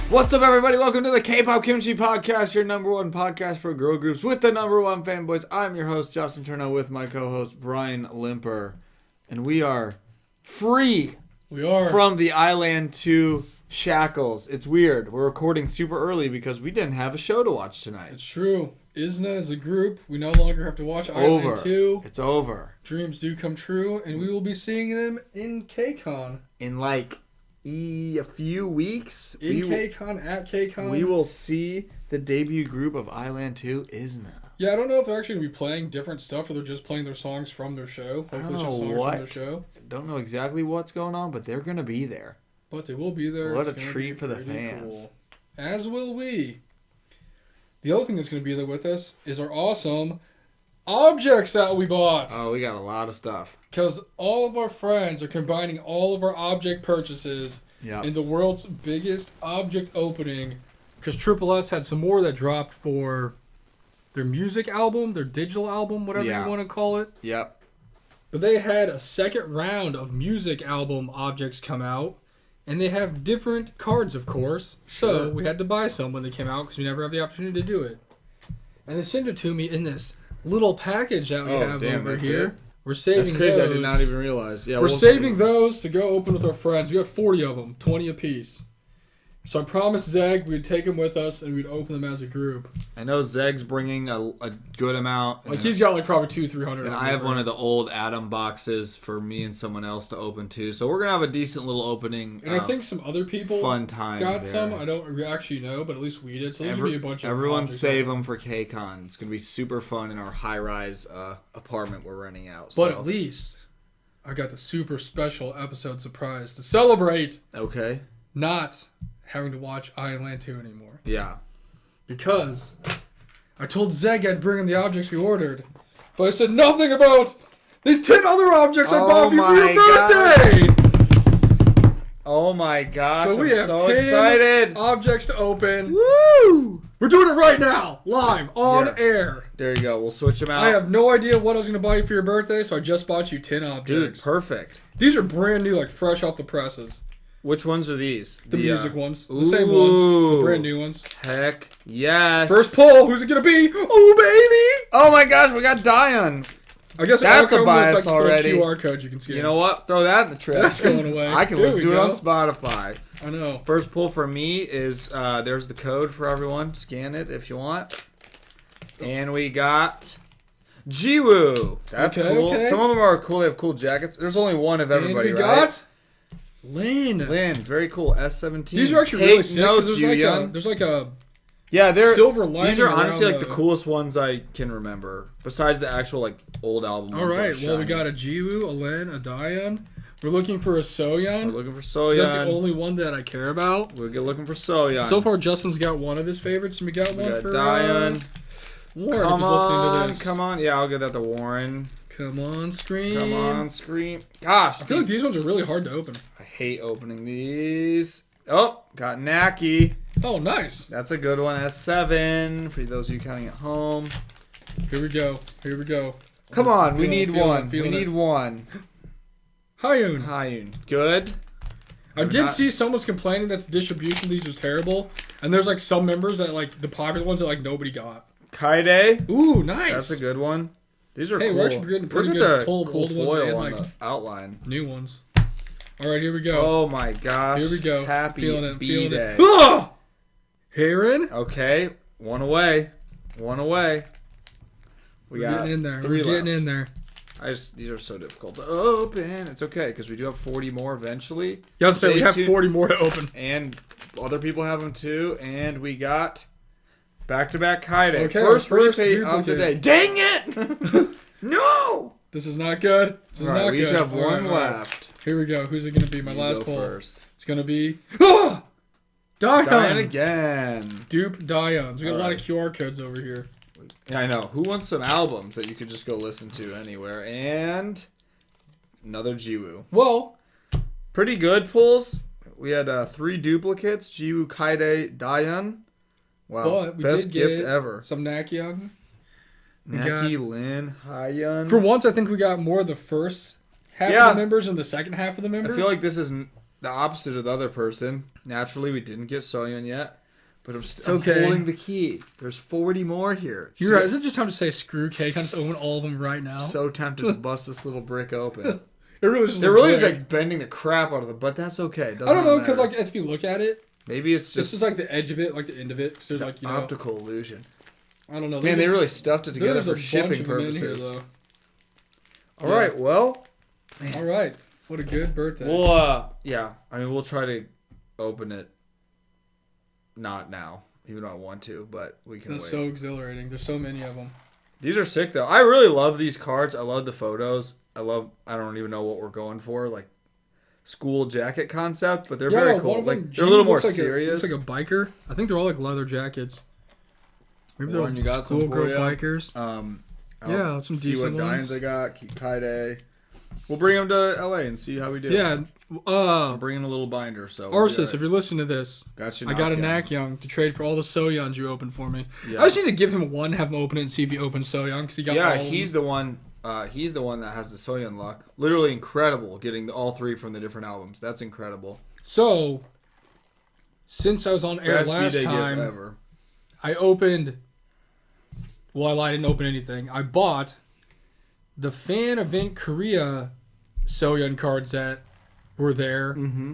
What's up, everybody? Welcome to the K-Pop Kimchi Podcast, your number one podcast for girl groups with the number one fanboys. I'm your host, Justin Turno, with my co-host, Brian Limper. And we are free from the Island 2 shackles. It's weird. We're recording super early because we didn't have a show to watch tonight. It's true. ISNA as a group, we no longer have to watch Island 2. It's over. Dreams do come true, and we will be seeing them in KCON. In a few weeks. At KCON. We will see the debut group of Island 2, ISNA. Yeah, I don't know if they're actually going to be playing different stuff or they're just playing their songs from their show. Hopefully it's just songs from their show. Don't know exactly what's going on, but they're going to be there. But they will be there. What a treat for the fans. Cool. As will we. The other thing that's going to be there with us is our awesome objects that we bought. Oh, we got a lot of stuff. Because all of our friends are combining all of our object purchases in the world's biggest object opening. Because Triple S had some more that dropped for their music album, their digital album, whatever you want to call it. Yep. But they had a second round of music album objects come out. And they have different cards, of course. So we had to buy some when they came out because we never have the opportunity to do it. And they sent it to me in this little package that we have over here. We're saving those. That's crazy. I did not even realize. Yeah, we're saving those to go open with our friends. We got 40 of them, 20 apiece. So I promised Zeg we'd take them with us and we'd open them as a group. I know Zeg's bringing a good amount. He's got probably 200-300. And I have one of the old Atom boxes for me and someone else to open too. So we're gonna have a decent little opening. And I think some other people got there. some. I don't actually know, but at least we did. So there's gonna be a bunch of everyone save them for KCON. It's gonna be super fun in our high-rise apartment we're renting out. But at least I got the super special episode surprise to celebrate. Okay. Not having to watch Island 2 anymore. Yeah. Because I told Zeg I'd bring him the objects we ordered, but I said nothing about these 10 other objects I bought for your birthday! Oh my gosh, so we have so 10 excited! Objects to open. Woo! We're doing it right now, live, on air. There you go, we'll switch them out. I have no idea what I was going to buy you for your birthday, so I just bought you 10 objects. Dude, perfect. These are brand new, fresh off the presses. Which ones are these? The music ones. The same ones. The brand new ones. Heck yes. First pull. Who's it going to be? Oh, baby. Oh, my gosh. We got Dion. I guess that's a bias already. QR code you can scan. You know what? Throw that in the trash. That's going away. I can listen to it on Spotify. I know. First pull for me is, there's the code for everyone. Scan it if you want. And we got Jiwoo. That's cool. Okay. Some of them are cool. They have cool jackets. There's only one of everybody, and we got Lin, very cool. S17. These are actually really sick. There's like a silver lining. These are honestly the coolest ones I can remember, besides the actual old album. All right, well we got a Jiwoo, a Lin, a Dion. We're looking for a Soyeon. That's the only one that I care about. We're looking for Soyeon. So far, Justin's got one of his favorites, and we got one for Dion. Warren. Come on, come on. Yeah, I'll get that to Warren. Come on, Scream. Come on, Scream. Gosh, I feel like these ones are really hard to open. I hate opening these. Oh, got Naki. Oh, nice. That's a good one. S7 for those of you counting at home. Here we go. Come on, we need one. We need one. Hyun. Good. I did see someone's complaining that the distribution of these was terrible, and there's some members that the popular ones that nobody got. Kaide. Ooh, nice. That's a good one. These are cool. Hey, we're actually getting pretty good pull of old foil ones and the outline. New ones. All right, here we go. Oh my gosh. Here we go. Happy B-Day. Ah! Heron. Okay, one away. We got getting in there. Three We're getting in there. These are so difficult to open. It's okay because we do have 40 more eventually. Yeah, so we have 40 more to open, and other people have them too. And we got back-to-back Kaide. Okay, first repeat of the day. Dang it! No. This is not good. We just have one left. Here we go. Who's it gonna be? My last pull. First. It's gonna be Dion again. Dupe Dions. We got a lot of QR codes over here. Yeah, I know. Who wants some albums that you could just go listen to anywhere? And another Jiwoo. Well, pretty good pulls. We had 3 duplicates. Jiwoo, Kaide, Dion. Wow, best gift ever. Some Nakyung. Naki, Lin, Hyun. For once, I think we got more of the first half of the members and the second half of the members. I feel like this is the opposite of the other person. Naturally, we didn't get Soyeon yet, but I'm okay. holding the key. There's 40 more here. You're right. Is it just time to say screw cake? Can I just open all of them right now? So tempted to bust this little brick open. It really is. They're really just like bending the crap out of them, but that's okay. I don't know, because like if you look at it, maybe it's just like the edge of it, like the end of it. Cause there's like optical illusion. I don't know. Man, they really stuffed it together for shipping purposes. Here, all right, well. Man. All right. What a good birthday. Well, yeah. I mean, we'll try to open it. Not now, even though I want to, but we can. That's so exhilarating. There's so many of them. These are sick though. I really love these cards. I love the photos. I don't even know what we're going for, like school jacket concept, but they're very cool. Like they're a little more serious. Looks like a biker. I think they're all like leather jackets. Maybe they're schoolgirl bikers. Yeah, some see decent what ones. dimes I got. Kaide. We'll bring them to LA and see how we do. Yeah. I'm bringing a little binder. So Arsis, if you're listening to this, I got a Nakyung to trade for all the Soyeons you opened for me. Yeah. I just need to give him one, have him open it, and see if he opens Soyeon because he got. Yeah, he's the one. He's the one that has the Soyeon luck. Literally incredible, getting all three from the different albums. That's incredible. So, since I was on air last time, I opened. Well, I didn't open anything. I bought the Fan Event Korea Soyeon cards that were there. Mm-hmm.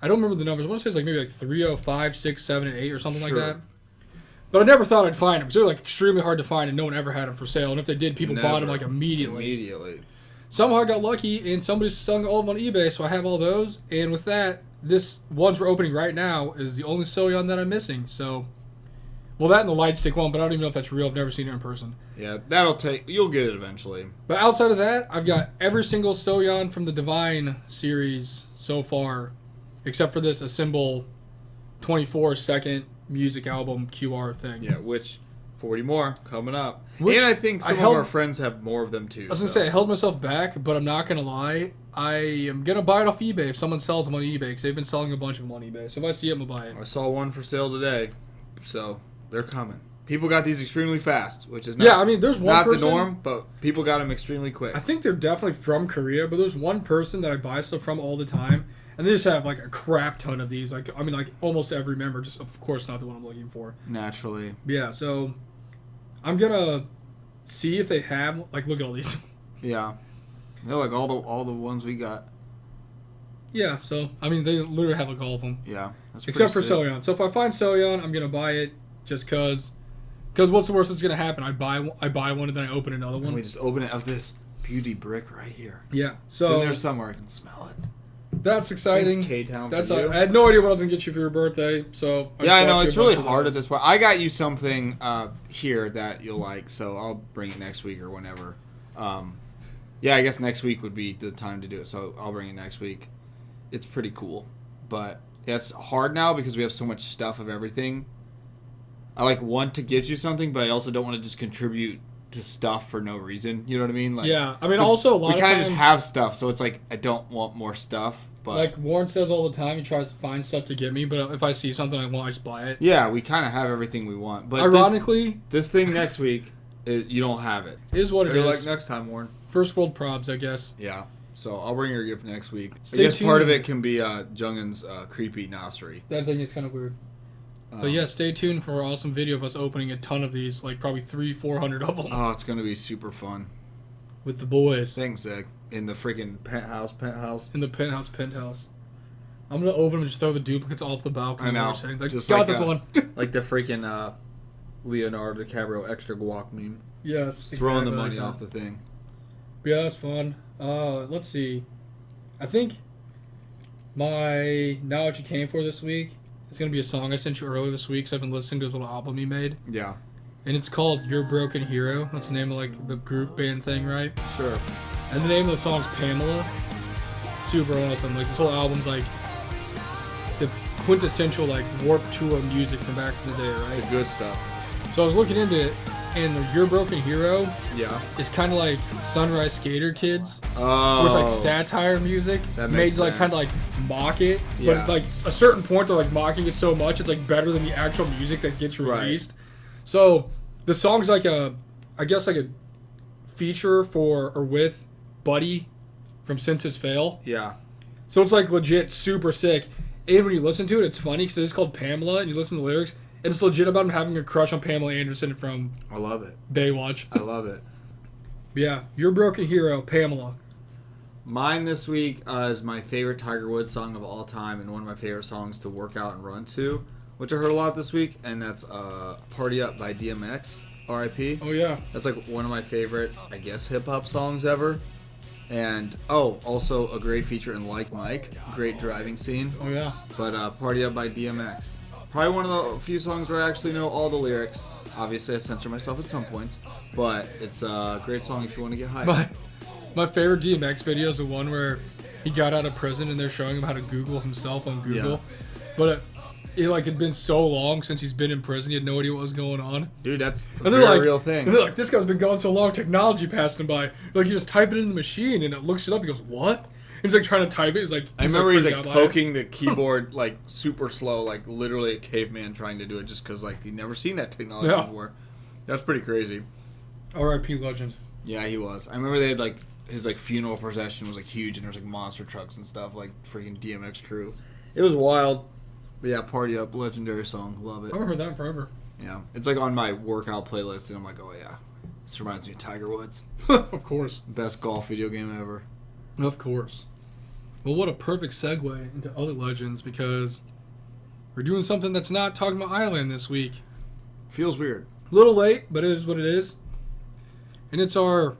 I don't remember the numbers. I want to say it's like maybe like 305, 6, 7, and 8 or something like that. But I never thought I'd find them. They're like extremely hard to find, and no one ever had them for sale. And if they did, people bought them like immediately. Somehow I got lucky, and somebody's selling all of them on eBay, so I have all those. And with that, this ones we're opening right now is the only Soyeon that I'm missing. So, well, that and the light stick one, but I don't even know if that's real. I've never seen it in person. Yeah, you'll get it eventually. But outside of that, I've got every single Soyeon from the Divine series so far, except for this Assemble 24-second music album QR thing. Yeah, which 40 more coming up. And I think some of our friends have more of them too. I was going to say, I held myself back, but I'm not going to lie. I am going to buy it off eBay if someone sells them on eBay, because they've been selling a bunch of them on eBay. So if I see them, I'll buy it. I saw one for sale today, so they're coming. People got these extremely fast, which is not, there's one not the norm, but people got them extremely quick. I think they're definitely from Korea, but there's one person that I buy stuff from all the time, and they just have like a crap ton of these. Like almost every member, just of course not the one I'm looking for. Naturally. Yeah, so I'm gonna see if they have look at all these. Yeah, they're like all the ones we got. Yeah, so they literally have like all of them. Yeah, that's except for Soyeon. So if I find Soyeon, I'm gonna buy it just cause what's the worst that's gonna happen? I buy one and then I open another one. And we just open it of this beauty brick right here. Yeah, so it's in there somewhere. I can smell it. That's exciting. Thanks, K-Town. I had no idea what I was gonna get you for your birthday, so I know it's really hard at this point. I got you something here that you'll like, so I'll bring it next week or whenever. I guess next week would be the time to do it, so I'll bring it next week. It's pretty cool, but it's hard now because we have so much stuff of everything. I want to get you something, but I also don't want to just contribute to stuff for no reason. You know what I mean? Also a lot of times we kind of just have stuff, so it's like I don't want more stuff. But like Warren says all the time, he tries to find stuff to get me, but if I see something I want, I just buy it. Yeah, we kind of have everything we want. But ironically, this thing next week, you don't have it. It is what it is. Like next time, Warren. First world probs, I guess. Yeah. So I'll bring your gift next week. Stay I guess tuned. Part of it can be Junggeun's creepy Nasri. That thing is kind of weird. But yeah, stay tuned for an awesome video of us opening a ton of these, like probably 300-400 of them. Oh, it's going to be super fun. With the boys. Thanks, Zach. In the freaking penthouse. In the penthouse. I'm going to open them and just throw the duplicates off the balcony. I know. Just got this one. Like the freaking Leonardo DiCaprio extra guac meme. Yes. Just throwing the money off the thing. But yeah, that's fun. Let's see. I think my Now What You Came For this week is going to be a song I sent you earlier this week, because I've been listening to his little album he made. Yeah. And it's called Your Broken Hero. That's the name of the group band thing, right? Sure. And the name of the song's Pamela. Super awesome. This whole album's the quintessential Warped Tour music from back in the day, right? The good stuff. So I was looking into it, and Your Broken Hero is kind of like Sunrise Skater Kids. Oh. Where it's satire music. That makes sense. Made to kind of mock it. Yeah. But a certain point they're mocking it so much it's better than the actual music that gets released. Right. So the song's a feature for or with Buddy from Senses Fail. Yeah. So it's like legit super sick. And when you listen to it, it's funny because it's called Pamela, and you listen to the lyrics, and it's legit about him having a crush on Pamela Anderson from I love it. Baywatch. I love it. Yeah, your broken hero, Pamela. Mine this week is my favorite Tiger Woods song of all time and one of my favorite songs to work out and run to, which I heard a lot this week, and that's Party Up by DMX, R.I.P. Oh, yeah. That's like one of my favorite, I guess, hip-hop songs ever. And, also a great feature in Like Mike, great driving scene. Oh, yeah. But Party Up by DMX. Probably one of the few songs where I actually know all the lyrics. Obviously, I censor myself at some points, but it's a great song if you want to get hyped. My favorite DMX video is the one where he got out of prison and they're showing him how to Google himself on Google. Yeah. But it had been so long since he's been in prison, he had no idea what was going on. Dude, that's a And very real thing. And they're like, this guy's been going so long, technology passed him by. Like, you just type it in the machine and it looks it up. He goes, what? And he's like trying to type it. He's like, I remember he's freaking like out by it. poking the keyboard like super slow, like literally a caveman trying to do it just because like he'd never seen that technology before. That's pretty crazy. R.I.P. legend. Yeah, he was. I remember they had like his like funeral procession was like huge and there was like monster trucks and stuff, like freaking DMX crew. It was wild. But yeah, Party Up, legendary song. Love it. I haven't heard that in forever. Yeah. It's like on my workout playlist and I'm like, oh yeah. This reminds me of Tiger Woods. Of course. Best golf video game ever. Of course. Well, what a perfect segue into other legends because we're doing something that's not talking about Island this week. Feels weird. A little late, but it is what it is. And it's our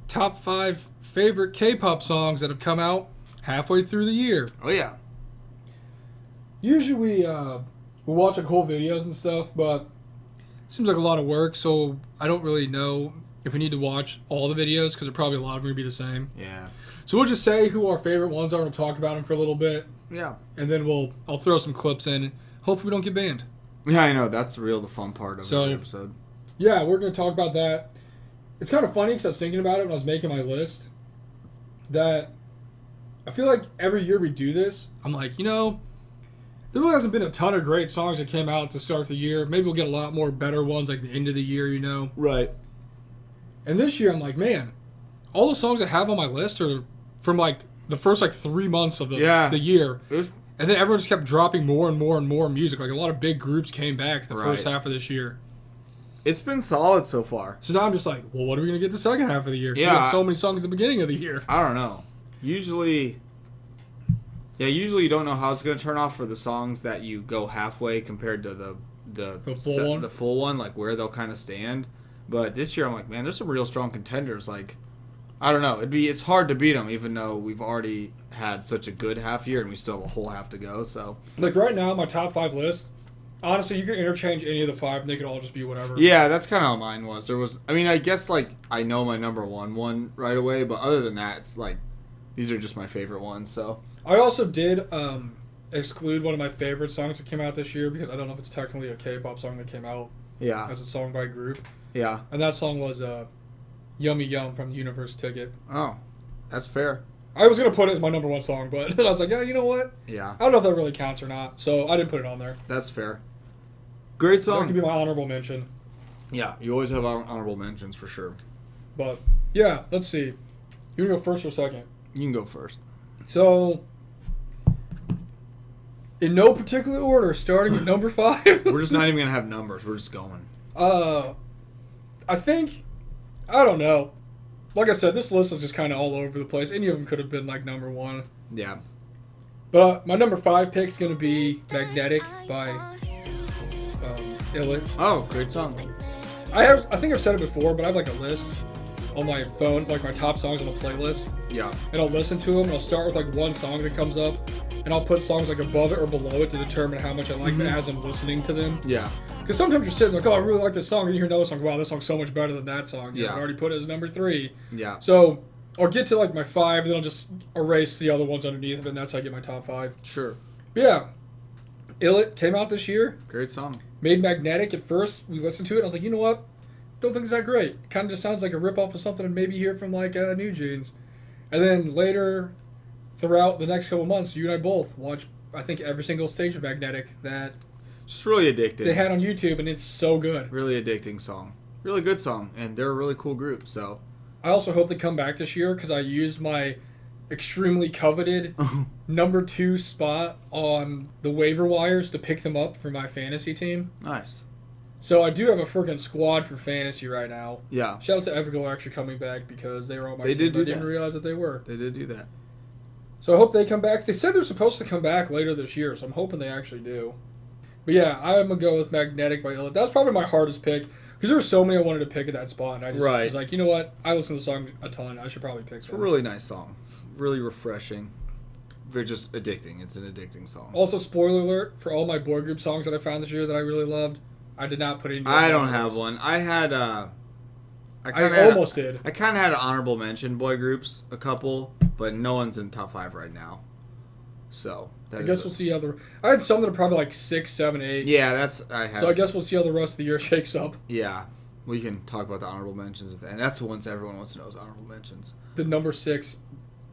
top 5 favorite K-pop songs that have come out halfway through the year. Oh yeah. Usually we watch like whole videos and stuff, but it seems like a lot of work, so I don't really know if we need to watch all the videos because probably a lot of them are going to be the same. Yeah. So we'll just say who our favorite ones are. We'll talk about them for a little bit. Yeah. And then I'll throw some clips in. Hopefully we don't get banned. Yeah, I know. That's the fun part of the episode. Yeah, we're going to talk about that. It's kind of funny because I was thinking about it when I was making my list. That I feel like every year we do this, I'm like, there really hasn't been a ton of great songs that came out to start the year. Maybe we'll get a lot more better ones like the end of the year, Right. And this year I'm like, man, all the songs I have on my list are from like the first like 3 months of the year. And then everyone just kept dropping more and more and more music. Like a lot of big groups came back the first half of this year. It's been solid so far. So now I'm just like, well, what are we going to get the second half of the year? Yeah. We have so many songs at the beginning of the year. I don't know. Usually you don't know how it's going to turn off for the songs that you go halfway compared to the full one, like where they'll kind of stand. But this year I'm like, man, there's some real strong contenders. Like, I don't know. It's hard to beat them, even though we've already had such a good half year and we still have a whole half to go. So, like right now, my top 5 list. Honestly, you can interchange any of the 5, and they could all just be whatever. Yeah, that's kind of how mine was. I guess like I know my number one right away, but other than that, it's like these are just my favorite ones. So I also did exclude one of my favorite songs that came out this year because I don't know if it's technically a K-pop song that came out as a song by a group. Yeah. And that song was Yummy Yum from Universe Ticket. Oh, that's fair. I was going to put it as my number 1 song, but I was like, yeah, you know what? Yeah. I don't know if that really counts or not, so I didn't put it on there. That's fair. Great song. That could be my honorable mention. Yeah, you always have honorable mentions for sure. But, yeah, let's see. You want to go first or second? You can go first. So, in no particular order, starting with number 5. We're just not even going to have numbers. We're just going. I think, I don't know. Like I said, this list is just kind of all over the place. Any of them could have been like number 1. Yeah. But my number 5 pick is going to be Magnetic by Illit. Oh, great song. I think I've said it before, but I have like a list on my phone, like my top songs on a playlist. Yeah. And I'll listen to them, and I'll start with like one song that comes up, and I'll put songs like above it or below it to determine how much I like them as I'm listening to them. Yeah. Because sometimes you're sitting like, oh, I really like this song, and you hear another song, wow, this song's so much better than that song. I already put it as number 3. Yeah. So I'll get to like my 5, then I'll just erase the other ones underneath of it, and that's how I get my top 5. Sure. But yeah. Illit came out this year. Great song. Made Magnetic. At first, we listened to it, and I was like, you know what? Don't think it's that great. It kind of just sounds like a ripoff of something I'd maybe hear from like New Jeans. And then later, throughout the next couple months, you and I both watched, I think, every single stage of Magnetic that Just really addicting. they had on YouTube, and it's so good. Really addicting song. Really good song. And they're a really cool group, so. I also hope they come back this year because I used my extremely coveted number 2 spot on the waiver wires to pick them up for my fantasy team. Nice. So I do have a freaking squad for fantasy right now. Yeah. Shout out to Everglow actually coming back because they were on my They team. did do I didn't that. realize that they were. They did do that. So I hope they come back. They said they're supposed to come back later this year, so I'm hoping they actually do. But yeah, I'm going to go with Magnetic by Illa. That's probably my hardest pick because there were so many I wanted to pick at that spot. And I just was like, you know what? I listen to the song a ton. I should probably pick It's them. a really nice song. Really refreshing. Very just addicting. It's an addicting song. Also, spoiler alert, for all my boy group songs that I found this year that I really loved, I did not put in. I don't have one. I had I almost did. I kind of had an honorable mention boy groups, a couple, but no one's in top 5 right now. So I guess we'll see how I had some that are probably like 6, 7, 8. Yeah, I have. So I guess we'll see how the rest of the year shakes up. Yeah, we can talk about the honorable mentions, and that's the ones everyone wants to know is honorable mentions. The number 6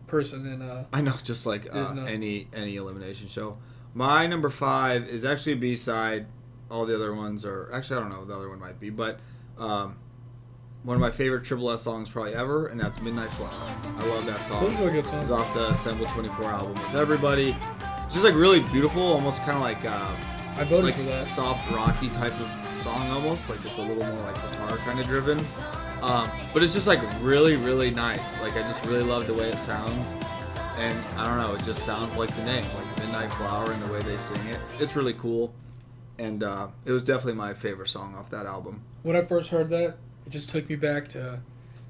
person in. I know, just like any elimination show. My number 5 is actually a B-side. All the other ones are actually I don't know what the other one might be, but one of my favorite Triple S songs probably ever, and that's Midnight Flower. I love that song. Those are really good songs. It's off the Assemble 24 album with Everybody. It's just like really beautiful, almost kind of like I voted like for that. soft rocky type of song, almost like it's a little more like guitar kind of driven. But it's just like really, really nice. Like I just really love the way it sounds, and I don't know, it just sounds like the name, like Midnight Flower, and the way they sing it. It's really cool, and it was definitely my favorite song off that album. When I first heard that, it just took me back to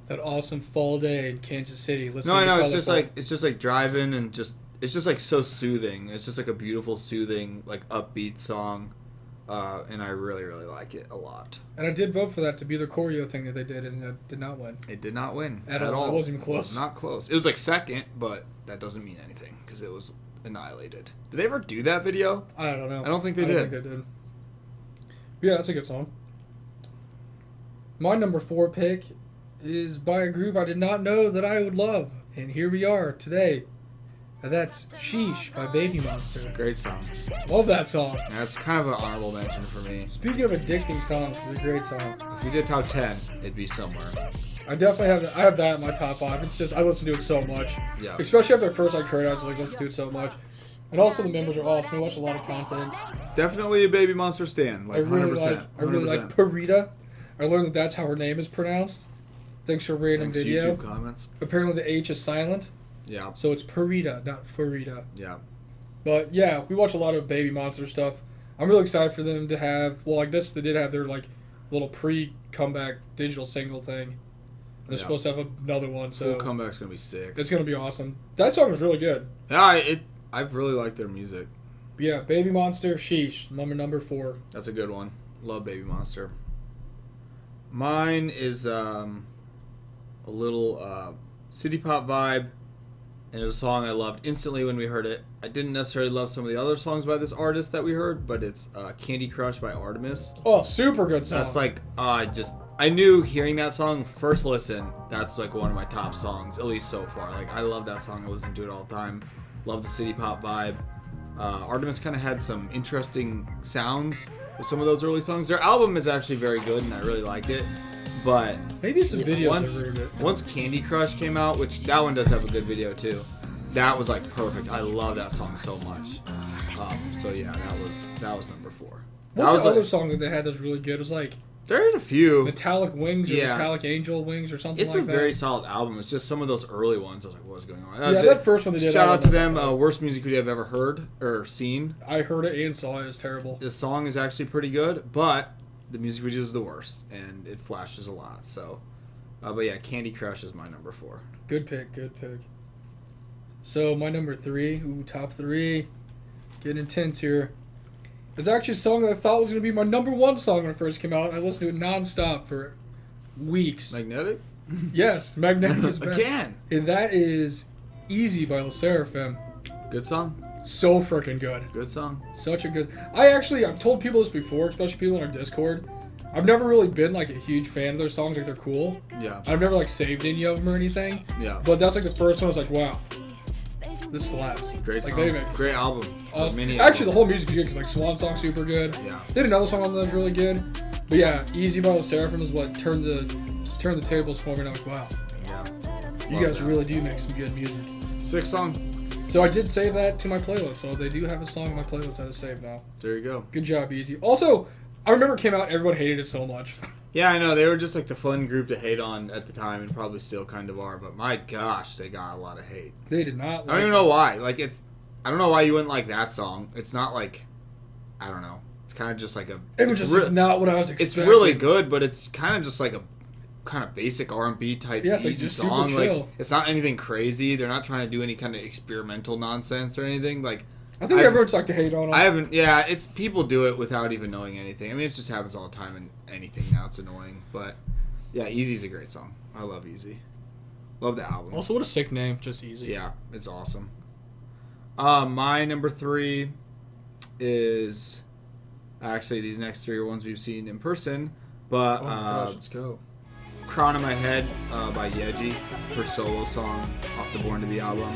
that awesome fall day in Kansas City. No, I know. It's just like driving and it's just like so soothing. It's just like a beautiful, soothing, like upbeat song, and I really, really like it a lot. And I did vote for that to be the choreo thing that they did, and it did not win. It did not win at all. It wasn't even close. It was not close. It was like second, but that doesn't mean anything because it was annihilated. Did they ever do that video? I don't know. I don't think they did. Yeah, that's a good song. My number 4 pick is by a group I did not know that I would love, and here we are today. And that's Sheesh by Baby Monster. Great song. Love that song. That's kind of an honorable mention for me. Speaking of addicting songs, it's a great song. If we did top 10, it'd be somewhere. I definitely have that in my top 5. It's just I listen to it so much. Yeah. Especially after first I heard it, I was like, listen to it so much. And also the members are awesome. We watch a lot of content. Definitely a Baby Monster stan. Like 100%. I really like Parita. I learned that that's how her name is pronounced. Thanks for random video. YouTube comments. Apparently the H is silent. Yeah. So it's Parita, not Farita. Yeah. But yeah, we watch a lot of Baby Monster stuff. I'm really excited for them to have, well, I guess they did have their like little pre-comeback digital single thing. They're supposed to have another one, so Full comeback's gonna be sick. it's gonna be awesome. That song was really good. Yeah, I've really liked their music. But yeah, Baby Monster, Sheesh, number 4. That's a good one. Love Baby Monster. Mine is a little city pop vibe, and it's a song I loved instantly when we heard it. I didn't necessarily love some of the other songs by this artist that we heard, but it's Candy Crush by Artemis. Oh, super good song. That's like, I knew hearing that song first listen, that's like one of my top songs, at least so far. Like, I love that song. I listen to it all the time. Love the city pop vibe. Artemis kind of had some interesting sounds with some of those early songs. Their album is actually very good, and I really liked it. But maybe some videos are good. Once Candy Crush came out, which that one does have a good video too, that was like perfect. I love that song so much. So yeah, that was number 4. What's the other song that they had that's really good? It was like there are a few Metallic Wings or Metallic Angel Wings or something like that. It's a very solid album. It's just some of those early ones. I was like, what's going on? That first one they did. Shout out to them. Worst music video I've ever heard or seen. I heard it and saw it. It's terrible. The song is actually pretty good, but the music video is the worst, and it flashes a lot. So, but yeah, Candy Crush is my number 4. Good pick. So my number 3, top 3, getting intense here. It's actually a song that I thought was going to be my number 1 song when it first came out. I listened to it nonstop for weeks. Magnetic? Yes, Magnetic is back. Again. And that is Easy by La Seraphim. Good song. So freaking good. Good song. Such a good... I've told people this before, especially people in our Discord. I've never really been like a huge fan of their songs. Like, they're cool. Yeah. I've never like saved any of them or anything. Yeah. But that's like the first one I was like, wow. This slaps. Great like, song. Great album. Awesome. Actually, the whole music's good because like Swan Song's super good. Yeah. They had another song on that was really good. But yeah, Easy by La Seraphim is what turned the tables for me. And I'm like, wow. Yeah. You guys really do make some good music. 6 songs. So I did save that to my playlist, so they do have a song on my playlist that is saved now. There you go. Good job, Easy. Also, I remember it came out, everyone hated it so much. Yeah, I know. They were just like the fun group to hate on at the time, and probably still kind of are. But my gosh, they got a lot of hate. They did not. I don't even know why. Like I don't know why you wouldn't like that song. It's not like, I don't know. It's kind of just like a. It was just not what I was expecting. It's really good, but it's kind of just like a kind of basic R&B type easy just song. super chill. Like it's not anything crazy. They're not trying to do any kind of experimental nonsense or anything. Like I think everyone's like to hate on them. I haven't. Yeah, it's people do it without even knowing anything. I mean, it just happens all the time in anything now. It's annoying, but yeah, Easy's a great song. I love Easy. Love the album. Also, what a sick name, just Easy. Yeah, it's awesome. My number 3 is actually these next 3 are ones we've seen in person, but oh my gosh, let's go. Crown on My Head by Yeji, her solo song off the Born to Be album.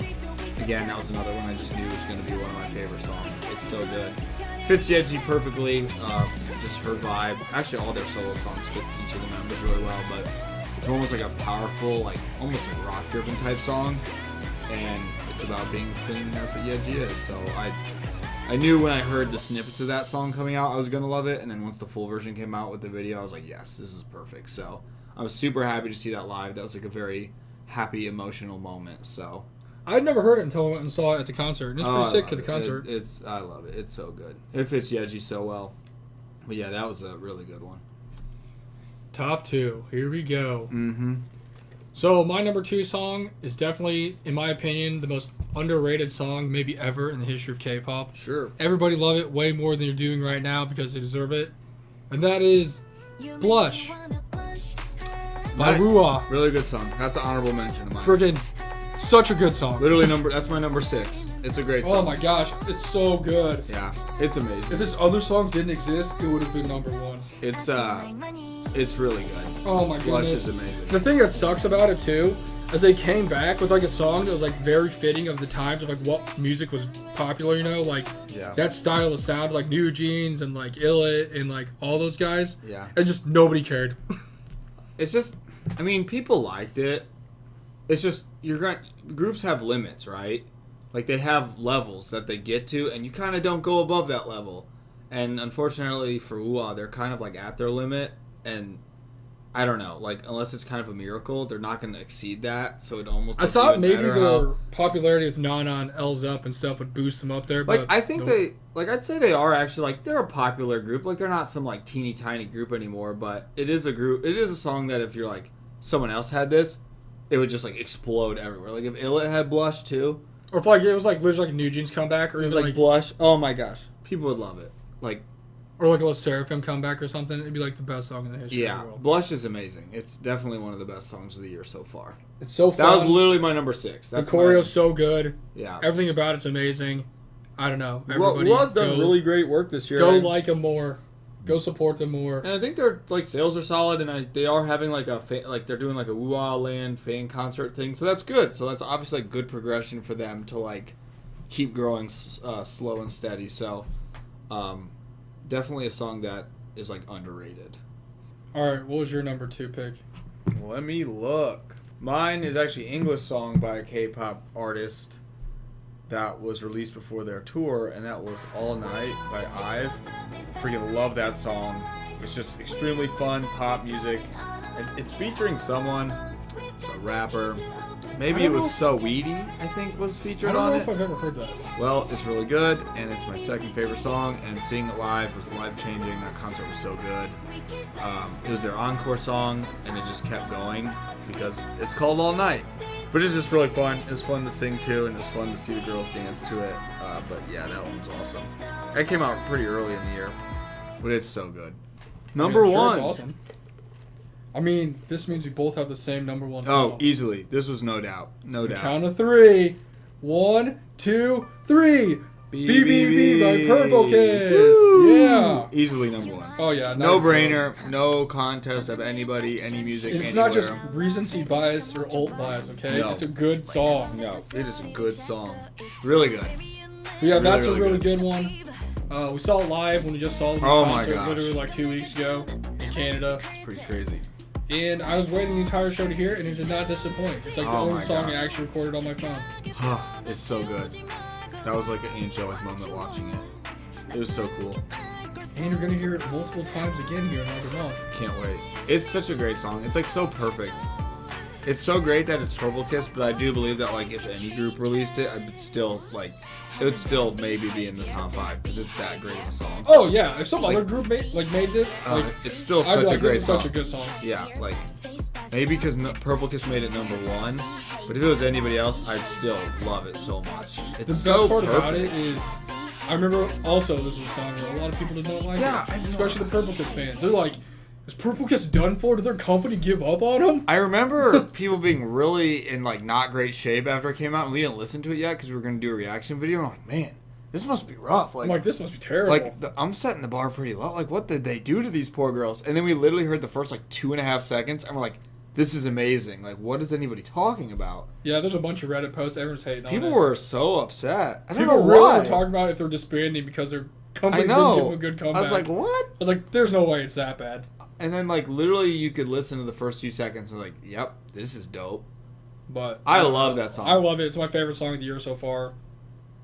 Again, that was another one I just knew was going to be one of my favorite songs. It's so good. Fits Yeji perfectly, just her vibe. Actually, all their solo songs fit each of the members really well, but it's almost like a powerful, like almost a rock-driven type song, and it's about being a queen, and that's what Yeji is. So I knew when I heard the snippets of that song coming out, I was going to love it, and then once the full version came out with the video, I was like, yes, this is perfect. So I was super happy to see that live. That was like a very happy, emotional moment. So I'd never heard it until I went and saw it at the concert. And it's pretty sick at the concert. I love it. It's so good. It fits Yeji so well. But yeah, that was a really good one. Top 2. Here we go. Mm-hmm. So my number 2 song is definitely, in my opinion, the most underrated song maybe ever in the history of K-pop. Sure. Everybody love it way more than you're doing right now because they deserve it. And that is Blush by Rua. Really good song. That's an honorable mention of mine. Friggin' such a good song. Literally that's my number 6. It's a great song. Oh my gosh, it's so good. Yeah, it's amazing. If this other song didn't exist, it would have been number 1. It's really good. Oh my goodness. Blush is amazing. The thing that sucks about it too, is they came back with like a song that was like very fitting of the times of like what music was popular, you know, like that style of sound, like New Jeans and like Illit and like all those guys. Yeah. And just nobody cared. It's just, I mean, people liked it. It's just groups have limits, right? Like they have levels that they get to, and you kind of don't go above that level. And unfortunately for UA, they're kind of like at their limit, and I don't know, like unless it's kind of a miracle, they're not going to exceed that. So it almost. I thought maybe their popularity with Nana and L's Up and stuff would boost them up there. But like I think I'd say they are actually like they're a popular group. Like they're not some like teeny tiny group anymore, but it is a group. It is a song that if you're like someone else had this, it would just like explode everywhere. Like if Illit had Blush too, or if like it was like literally like New Jeans comeback, or it was like Blush. Oh my gosh, people would love it. Like. Or like a little Seraphim comeback or something. It'd be like the best song in the history of the world. Yeah, Blush is amazing. It's definitely one of the best songs of the year so far. It's so fun. That was literally my number 6. The choreo's so good. Yeah. Everything about it's amazing. I don't know. Everybody UA's done really great work this year. Go like them more. Go support them more. And I think their like sales are solid, and they are having like they're doing like a UA Land fan concert thing. So that's good. So that's obviously a good progression for them to like keep growing slow and steady. So, definitely a song that is like underrated. All right, what was your number 2 pick? Let me look. Mine is actually an English song by a K-pop artist that was released before their tour, and that was All Night by IVE. Freaking love that song. It's just extremely fun pop music. And it's featuring someone, it's a rapper. Maybe it was Saweetie, I think, was featured on it. I don't know if I've ever heard that. Well, it's really good, and it's my second favorite song, and seeing it live was life-changing. That concert was so good. It was their encore song, and it just kept going because it's called All Night. But it's just really fun. It was fun to sing to, and it was fun to see the girls dance to it. But yeah, that one was awesome. That came out pretty early in the year, but it's so good. Number 1. It's awesome. I mean, this means we both have the same number 1 song. Oh, easily. This was no doubt. No doubt. Count of 3. 1, 2, 3. BBB by Purple Kiss. Woo! Yeah. Easily number 1. Oh, yeah. No brainer. No contest of anybody, any music, It's anywhere. not just recency bias or alt bias, okay? No. It's a good song. No, it is a good song. Really good. But yeah, that's a really good one. We saw it live when we just saw it in Oh my concert gosh. literally like 2 weeks ago in Canada. It's pretty crazy. And I was waiting the entire show to hear it, and it did not disappoint. It's like the only song I actually recorded on my phone. It's so good. That was like an angelic moment watching it. It was so cool. And you're gonna hear it multiple times again here in another month. Can't wait. It's such a great song. It's like so perfect. It's so great that it's Purple Kiss, but I do believe that like if any group released it, I would still like it would still maybe be in the top 5 because it's that great of a song. Oh yeah, if some other group made this, it's still such a great song. Such a good song. Yeah, like maybe because Purple Kiss made it number 1, but if it was anybody else, I'd still love it so much. It's the so best part perfect. about it is, I remember also this is a song that a lot of people did not like. Yeah, it, especially the Purple Kiss fans. They're like, is Purple Kiss done for? Did their company give up on them? I remember people being really in like not great shape after it came out, and we didn't listen to it yet because we were going to do a reaction video. And I'm like, man, this must be rough. Like, I'm like, this must be terrible. Like, I'm setting the bar pretty low. Like, what did they do to these poor girls? And then we literally heard the first like 2.5 seconds, and we're like, this is amazing. Like, what is anybody talking about? Yeah, there's a bunch of Reddit posts. Everyone's hating on it. People were so upset. I don't People know really why. were talking about if they're disbanding because their company I didn't know. give them a good comeback. I was like, what? I was like, there's no way it's that bad. And then, like, literally, you could listen to the first few seconds and like, yep, this is dope. But I love that song. I love it. It's my favorite song of the year so far.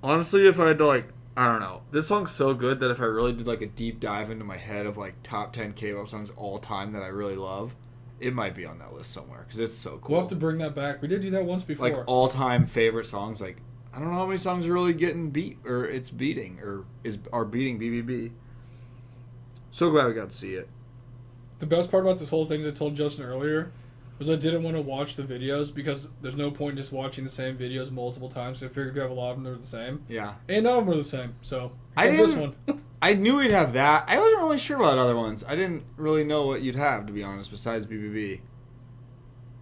Honestly, if I had to, like, I don't know. This song's so good that if I really did, like, a deep dive into my head of, like, top 10 K-pop songs all time that I really love, it might be on that list somewhere because it's so cool. We'll have to bring that back. We did do that once before. Like, all-time favorite songs, like, I don't know how many songs are really getting beat, or it's beating, or are beating BBB. So glad we got to see it. The best part about this whole thing, as I told Justin earlier, was I didn't want to watch the videos because there's no point in just watching the same videos multiple times. So I figured we have a lot of them that are the same. Yeah. And none of them are the same. So, this one. I knew we'd have that. I wasn't really sure about other ones. I didn't really know what you'd have, to be honest, besides BBB.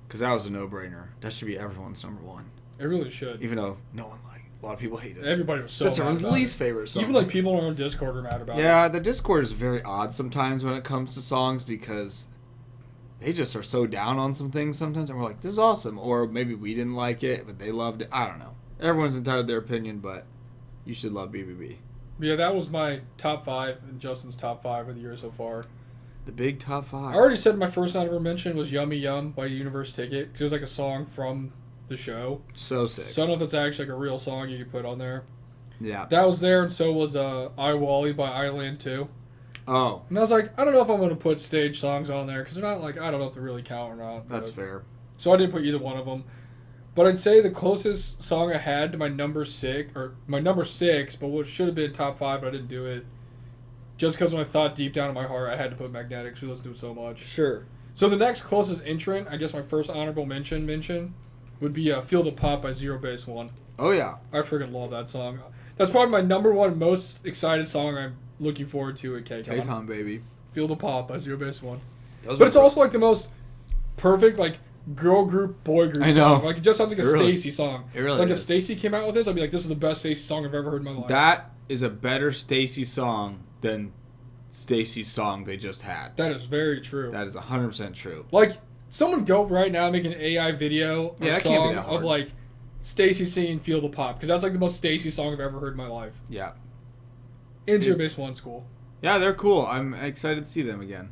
Because that was a no-brainer. That should be everyone's number 1. It really should. Even though no one liked it. A lot of people hate it. Everybody was so That's mad everyone's about least it. favorite song. Even like people on our own Discord are mad about it. Yeah, the Discord is very odd sometimes when it comes to songs because they just are so down on some things sometimes. And we're like, this is awesome. Or maybe we didn't like it, but they loved it. I don't know. Everyone's entitled to their opinion, but you should love BBB. Yeah, that was my top 5 and Justin's top 5 of the year so far. The big top 5. I already said my first honorable mention was Yummy Yum by Universe Ticket because it was like a song from the show. So sick. So I don't know if it's actually like a real song you could put on there. Yeah. That was there, and so was I Wally by Island 2. Oh. And I was like, I don't know if I'm going to put stage songs on there because they're not like, I don't know if they really count or not. That's fair. So I didn't put either one of them. But I'd say the closest song I had to my number 6, but what should have been top 5, but I didn't do it. Just because when I thought deep down in my heart, I had to put Magnetics. We listened to it so much. Sure. So the next closest entrant, I guess my first honorable mention would be Feel the Pop by Zero Base One. Oh, yeah. I freaking love that song. That's probably my number 1 most excited song I'm looking forward to at KCON. KCON, baby. Feel the Pop by Zero Base One. But it's also like the most perfect, like, girl group, boy group song. Like, it just sounds like a Stacey song. It really like, is. if Stacey came out with this, I'd be like, this is the best Stacey song I've ever heard in my life. That is a better Stacey song than Stacey's song they just had. That is very true. That is 100% true. Like, someone go right now and make an AI video or song of, like, Stacey singing Feel the Pop. Because that's, like, the most Stacey song I've ever heard in my life. Yeah. And Zero Base One's cool. Yeah, they're cool. I'm excited to see them again.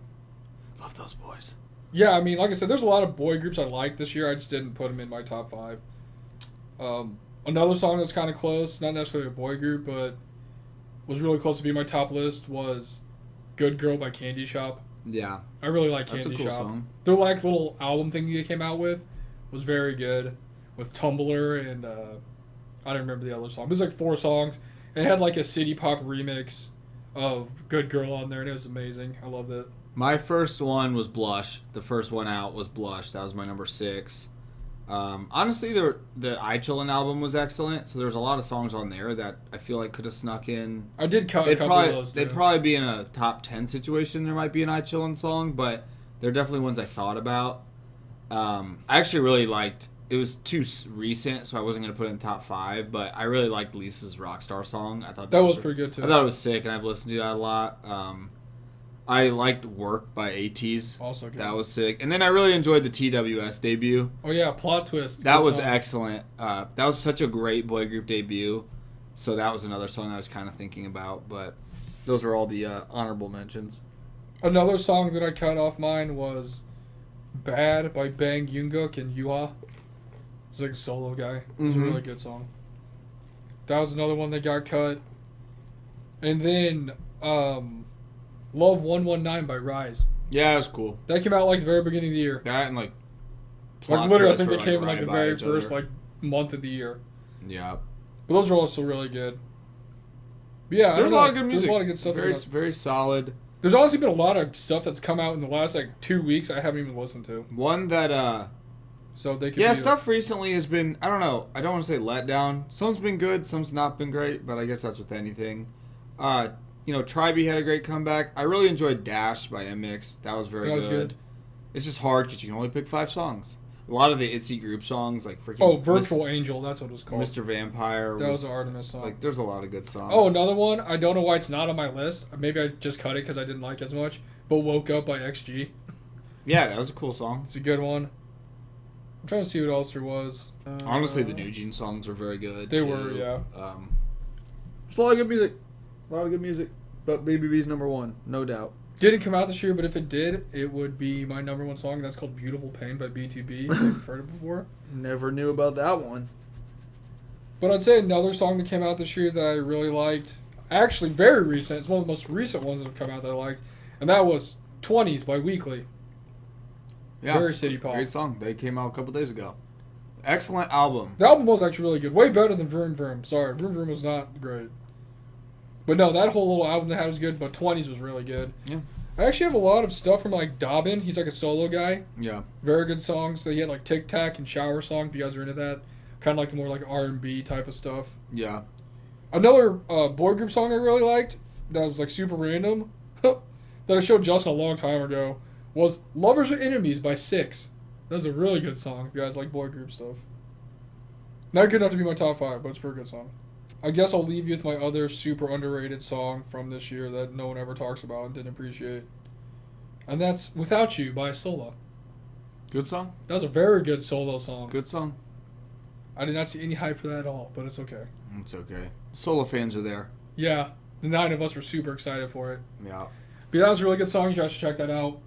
Love those boys. Yeah, I mean, like I said, there's a lot of boy groups I like this year. I just didn't put them in my top 5. Another song that's kind of close, not necessarily a boy group, but was really close to being my top list was Good Girl by Candy Shop. Yeah. I really like Candy That's a cool Shop. song. Their like little album thing they came out with was very good with Tumblr and I don't remember the other song. It was like 4 songs. And it had like a city pop remix of Good Girl on there and it was amazing. I loved it. My first one was Blush. The first one out was Blush. That was my number 6. Honestly, the I Chillin' album was excellent, so there's a lot of songs on there that I feel like could have snuck in. I did cut a couple of those too. They'd probably be in a top 10 situation. There might be an I Chillin' song, but they're definitely ones I thought about. I actually really liked. It was too recent, so I wasn't gonna put it in top 5. But I really liked Lisa's Rockstar song. I thought that was pretty good too. I thought it was sick, and I've listened to that a lot. I liked Work by ATEEZ. Also good. That was sick. And then I really enjoyed the TWS debut. Oh, yeah, Plot Twist. That was excellent. That was such a great boy group debut. So that was another song I was kind of thinking about. But those are all the honorable mentions. Another song that I cut off mine was Bad by Bang Yoongguk and Yuha. It's like a solo guy. It's a really good song. That was another one that got cut. And then Love 119 by Rise. Yeah, it was cool. That came out like the very beginning of the year. That and like Literally, I think they came in like the very first like month of the year. Yeah. But those are also really good. But yeah, there's a lot of good music. There's a lot of good stuff. Very solid. There's honestly been a lot of stuff that's come out in the last like 2 weeks I haven't even listened to. One that so they could stuff recently has been, I don't know, I don't want to say let down. Some's been good, some's not been great, but I guess that's with anything. Tribe had a great comeback. I really enjoyed Dash by MX. That was very good. It's just hard because you can only pick 5 songs. A lot of the ITZY group songs, like freaking... Oh, Virtual Angel, that's what it was called. Mr. Vampire. That was an Artemis song. Like, there's a lot of good songs. Oh, another one. I don't know why it's not on my list. Maybe I just cut it because I didn't like it as much. But Woke Up by XG. Yeah, that was a cool song. It's a good one. I'm trying to see what else there was. Honestly, the New Jeans songs were very good. They were, yeah. There's a lot of good music. But BBB's number 1, no doubt. Didn't come out this year, but if it did, it would be my number 1 song. That's called Beautiful Pain by B2B. You've heard it before? Never knew about that one. But I'd say another song that came out this year that I really liked, actually very recent, it's one of the most recent ones that have come out that I liked, and that was 20s by Weekly. Yeah. Very city pop. Great song. They came out a couple days ago. Excellent album. The album was actually really good. Way better than Vroom Vroom. Sorry, Vroom Vroom was not great. But no, that whole little album they had was good, but 20s was really good. Yeah. I actually have a lot of stuff from like Dobbin. He's like a solo guy. Yeah. Very good songs. So he had like Tic Tac and Shower Song, if you guys are into that. Kind of like the more like R&B type of stuff. Yeah. Another boy group song I really liked that was like super random that I showed Justin a long time ago was Lovers or Enemies by Six. That was a really good song if you guys like boy group stuff. Not good enough to be my top 5, but it's a pretty good song. I guess I'll leave you with my other super underrated song from this year that no one ever talks about and didn't appreciate. And that's Without You by Sola. Good song. That was a very good solo song. Good song. I did not see any hype for that at all, but it's okay. It's okay. Solo fans are there. Yeah, the 9 of us were super excited for it. Yeah. But that was a really good song. You guys should check that out.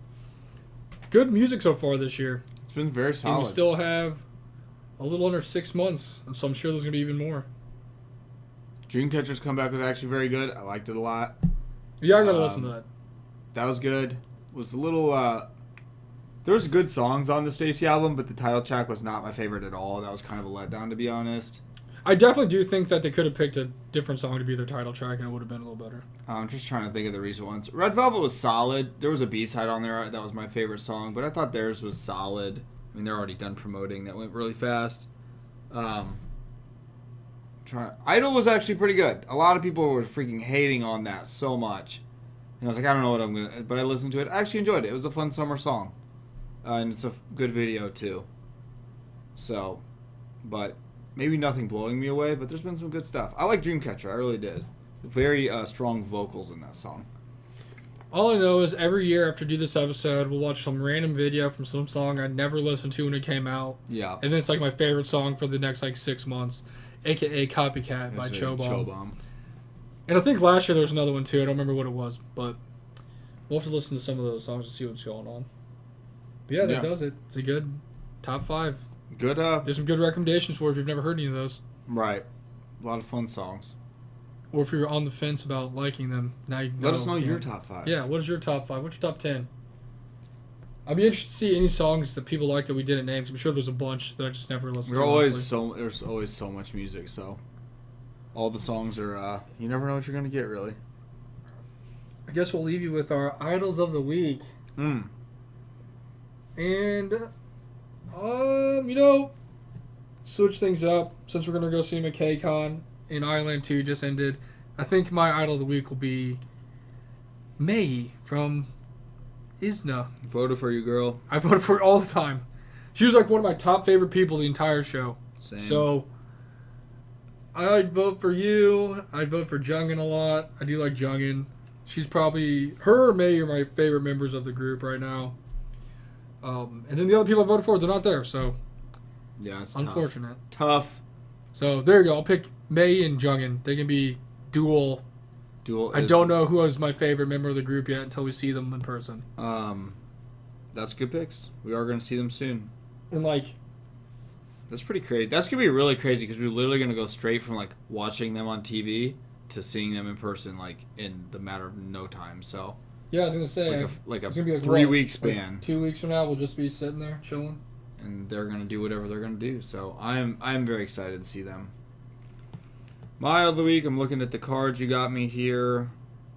Good music so far this year. It's been very solid. And we still have a little under 6 months, and so I'm sure there's going to be even more. Dreamcatcher's comeback was actually very good. I liked it a lot. Yeah, I got to listen to that. That was good. Was a little... there was good songs on the Stacy album, but the title track was not my favorite at all. That was kind of a letdown, to be honest. I definitely do think that they could have picked a different song to be their title track, and it would have been a little better. I'm just trying to think of the recent ones. Red Velvet was solid. There was a B-side on there that was my favorite song, but I thought theirs was solid. I mean, they're already done promoting. That went really fast. Idol was actually pretty good. A lot of people were freaking hating on that so much. And I was like, I don't know what I'm going to... But I listened to it. I actually enjoyed it. It was a fun summer song. And it's a good video, too. So, but maybe nothing blowing me away, but there's been some good stuff. I like Dreamcatcher. I really did. Very strong vocals in that song. All I know is every year after I do this episode, we'll watch some random video from some song I never listened to when it came out. Yeah. And then it's like my favorite song for the next like 6 months, a.k.a. Copycat by Chobom. And I think last year there was another one too. I don't remember what it was, but we'll have to listen to some of those songs to see what's going on. But yeah, that does it. It's a good top 5. Good. There's some good recommendations for if you've never heard any of those. Right. A lot of fun songs. Or if you're on the fence about liking them, now you know. Let us know your top 5. Yeah, what is your top 5? What's your top 10? I'd be interested to see any songs that people like that we didn't name. I'm sure there's a bunch that I just never listened to. There's always so much music, so all the songs are you never know what you're gonna get, really. I guess we'll leave you with our idols of the week. And switch things up since we're gonna go see McKayCon in Island 2 just ended. I think my idol of the week will be Mei from Isna. Voted for you, girl. I voted for her all the time. She was like one of my top favorite people the entire show. Same. So I'd vote for you. I'd vote for Jungin a lot. I do like Jungin. She's probably... Her or Mei are my favorite members of the group right now. And then the other people I voted for, they're not there, so... Yeah, it's unfortunate. Tough. So there you go. I'll pick Mei and Jungin. They can be dual. I don't know who is my favorite member of the group yet until we see them in person. That's good picks. We are going to see them soon. And like, That's pretty crazy. That's going to be really crazy because we're literally going to go straight from like watching them on TV to seeing them in person like in the matter of no time. So yeah, I was gonna say like a it's gonna be like 3-week span. Like 2 weeks from now, we'll just be sitting there chilling. And they're going to do whatever they're going to do. So I'm very excited to see them. My of the week, I'm looking at the cards you got me here.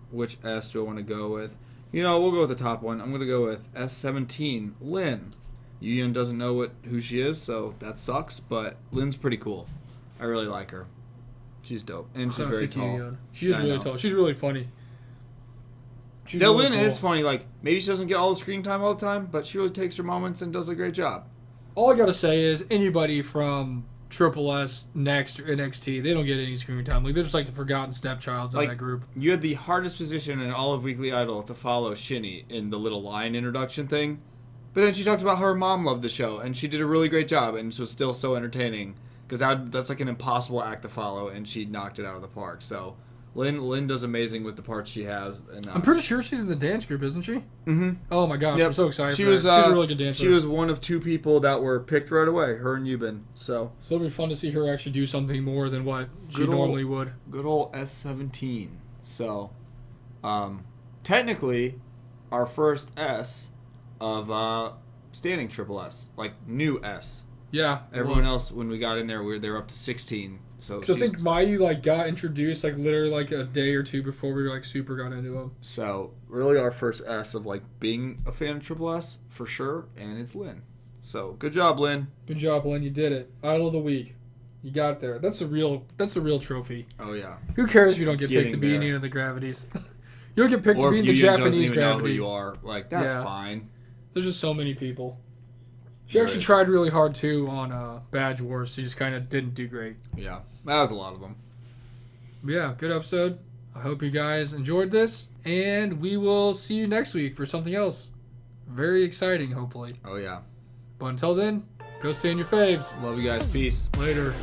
Which S do I want to go with? We'll go with the top one. I'm going to go with S17, Lynn. Yuyan doesn't know who she is, so that sucks, but Lynn's pretty cool. I really like her. She's dope. And she's very tall. She's really tall. She's really funny. Lynn is funny. Like, maybe she doesn't get all the screen time all the time, but she really takes her moments and does a great job. All I gotta say is anybody from Triple S, Next, or NXT, they don't get any screen time. Like, they're just like the forgotten stepchilds of that group. You had the hardest position in all of Weekly Idol to follow Shinny in the little line introduction thing. But then she talked about how her mom loved the show, and she did a really great job, and it was still so entertaining. Because that's like an impossible act to follow, and she knocked it out of the park. So Lynn does amazing with the parts she has. And I'm pretty sure she's in the dance group, isn't she? Mm-hmm. Oh my gosh, yep. I'm so excited She for was, that. She's a really good dancer. She was one of 2 people that were picked right away, her and Yubin. So it'll be fun to see her actually do something more than what she normally would. Good old S17. So, technically, our first S of standing Triple S, like new S. Yeah. Everyone else, when we got in there, they were up to 16. So I think Mayu got introduced literally a day or 2 before we super got into him. So really, our first S of being a fan of Triple S for sure, and it's Lynn. So good job, Lynn. Good job, Lynn. You did it. Idol of the week. You got there. That's a real trophy. Oh yeah. Who cares if you don't get picked to be any of the gravities? You don't get picked to be in the Japanese gravity. Know who you are. That's fine. There's just so many people. She actually tried really hard, too, on Badge Wars. She just kind of didn't do great. Yeah, that was a lot of them. But yeah, good episode. I hope you guys enjoyed this. And we will see you next week for something else. Very exciting, hopefully. Oh, yeah. But until then, go stay in your faves. Love you guys. Peace. Later.